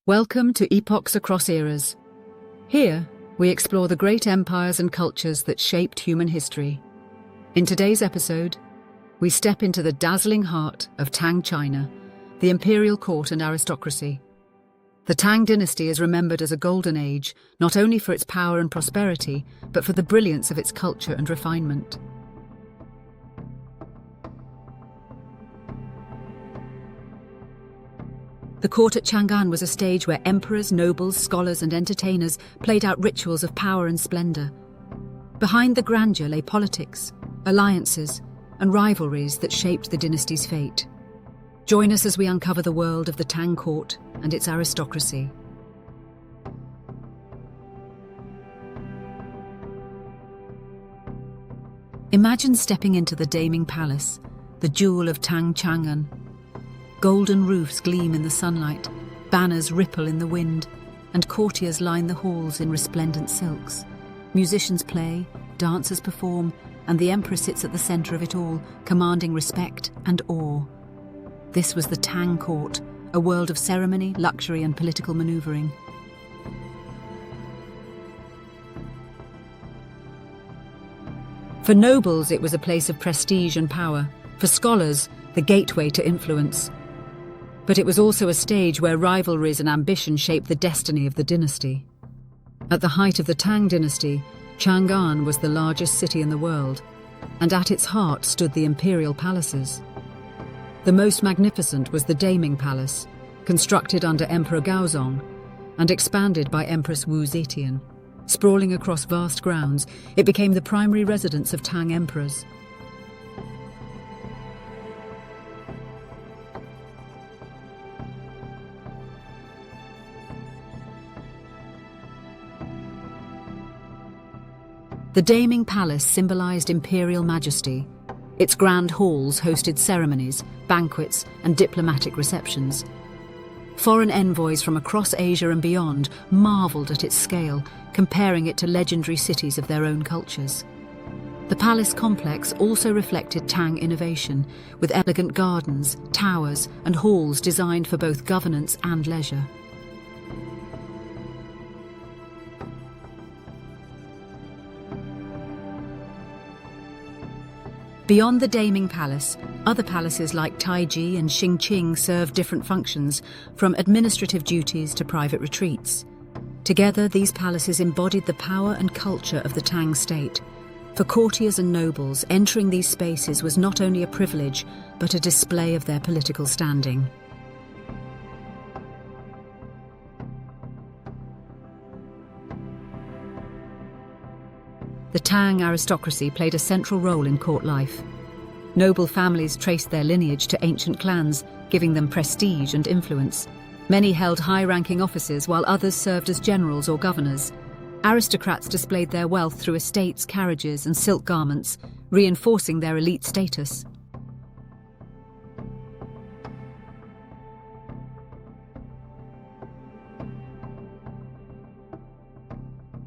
Welcome to Epochs Across Eras. Here, we explore the great empires and cultures that shaped human history. In today's episode, we step into the dazzling heart of Tang China, the imperial court and aristocracy. The Tang dynasty is remembered as a golden age, not only for its power and prosperity, but for the brilliance of its culture and refinement. The court at Chang'an was a stage where emperors, nobles, scholars and entertainers played out rituals of power and splendor. Behind the grandeur lay politics, alliances and rivalries that shaped the dynasty's fate. Join us as we uncover the world of the Tang court and its aristocracy. Imagine stepping into the Daming Palace, the jewel of Tang Chang'an. Golden roofs gleam in the sunlight, banners ripple in the wind, and courtiers line the halls in resplendent silks. Musicians play, dancers perform, and the emperor sits at the center of it all, commanding respect and awe. This was the Tang court, a world of ceremony, luxury, and political maneuvering. For nobles, it was a place of prestige and power. For scholars, the gateway to influence. But it was also a stage where rivalries and ambition shaped the destiny of the dynasty. At the height of the Tang dynasty, Chang'an was the largest city in the world, and at its heart stood the imperial palaces. The most magnificent was the Daming Palace, constructed under Emperor Gaozong and expanded by Empress Wu Zetian. Sprawling across vast grounds, it became the primary residence of Tang emperors. The Daming Palace symbolized imperial majesty. Its grand halls hosted ceremonies, banquets, and diplomatic receptions. Foreign envoys from across Asia and beyond marveled at its scale, comparing it to legendary cities of their own cultures. The palace complex also reflected Tang innovation, with elegant gardens, towers, and halls designed for both governance and leisure. Beyond the Daming Palace, other palaces like Taiji and Xingqing served different functions, from administrative duties to private retreats. Together, these palaces embodied the power and culture of the Tang state. For courtiers and nobles, entering these spaces was not only a privilege, but a display of their political standing. The Tang aristocracy played a central role in court life. Noble families traced their lineage to ancient clans, giving them prestige and influence. Many held high-ranking offices, while others served as generals or governors. Aristocrats displayed their wealth through estates, carriages, and silk garments, reinforcing their elite status.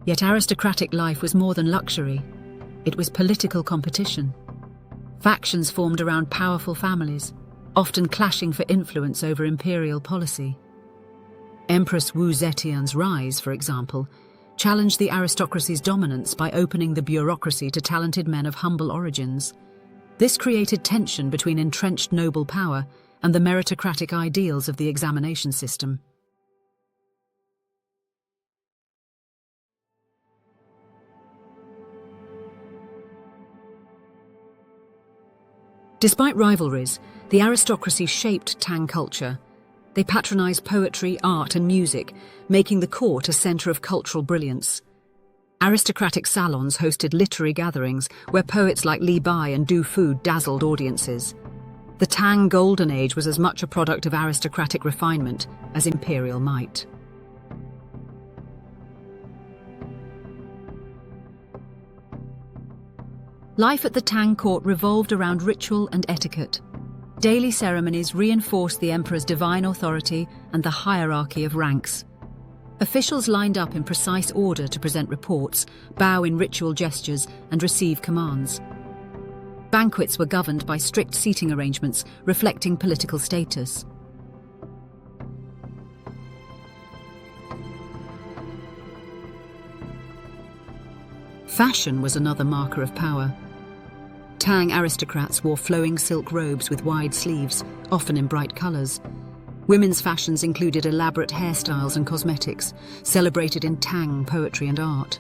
Yet aristocratic life was more than luxury. It was political competition. Factions formed around powerful families, often clashing for influence over imperial policy. Empress Wu Zetian's rise, for example, challenged the aristocracy's dominance by opening the bureaucracy to talented men of humble origins. This created tension between entrenched noble power and the meritocratic ideals of the examination system. Despite rivalries, the aristocracy shaped Tang culture. They patronized poetry, art, and music, making the court a center of cultural brilliance. Aristocratic salons hosted literary gatherings where poets like Li Bai and Du Fu dazzled audiences. The Tang Golden Age was as much a product of aristocratic refinement as imperial might. Life at the Tang court revolved around ritual and etiquette. Daily ceremonies reinforced the emperor's divine authority and the hierarchy of ranks. Officials lined up in precise order to present reports, bow in ritual gestures, and receive commands. Banquets were governed by strict seating arrangements reflecting political status. Fashion was another marker of power. Tang aristocrats wore flowing silk robes with wide sleeves, often in bright colours. Women's fashions included elaborate hairstyles and cosmetics, celebrated in Tang poetry and art.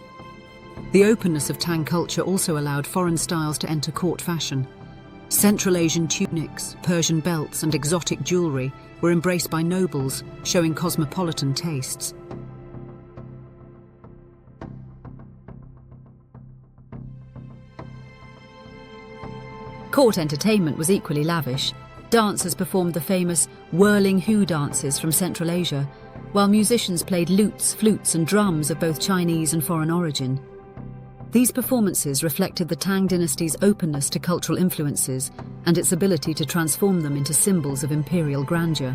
The openness of Tang culture also allowed foreign styles to enter court fashion. Central Asian tunics, Persian belts, and exotic jewellery were embraced by nobles, showing cosmopolitan tastes. Court entertainment was equally lavish. Dancers performed the famous whirling hu dances from Central Asia, while musicians played lutes, flutes, and drums of both Chinese and foreign origin. These performances reflected the Tang dynasty's openness to cultural influences and its ability to transform them into symbols of imperial grandeur.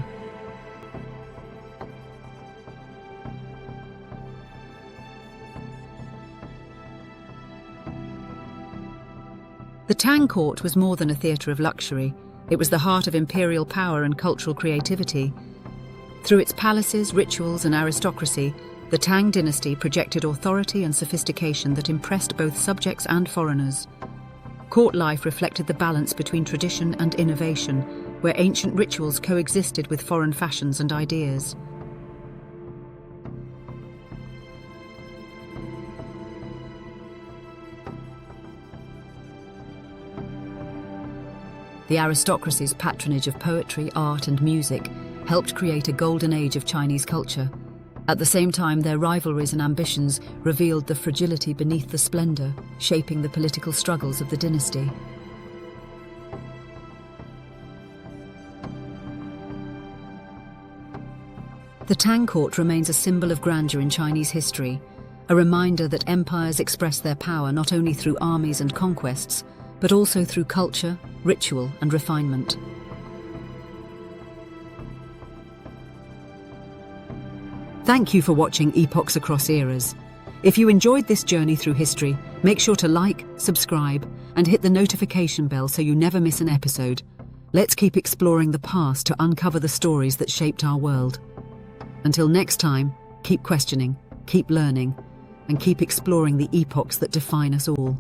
The Tang court was more than a theatre of luxury. It was the heart of imperial power and cultural creativity. Through its palaces, rituals, and aristocracy, the Tang dynasty projected authority and sophistication that impressed both subjects and foreigners. Court life reflected the balance between tradition and innovation, where ancient rituals coexisted with foreign fashions and ideas. The aristocracy's patronage of poetry, art, and music helped create a golden age of Chinese culture. At the same time, their rivalries and ambitions revealed the fragility beneath the splendor, shaping the political struggles of the dynasty. The Tang court remains a symbol of grandeur in Chinese history, a reminder that empires express their power not only through armies and conquests, but also through culture, ritual, and refinement. Thank you for watching Epochs Across Eras. If you enjoyed this journey through history, make sure to like, subscribe, and hit the notification bell so you never miss an episode. Let's keep exploring the past to uncover the stories that shaped our world. Until next time, keep questioning, keep learning, and keep exploring the epochs that define us all.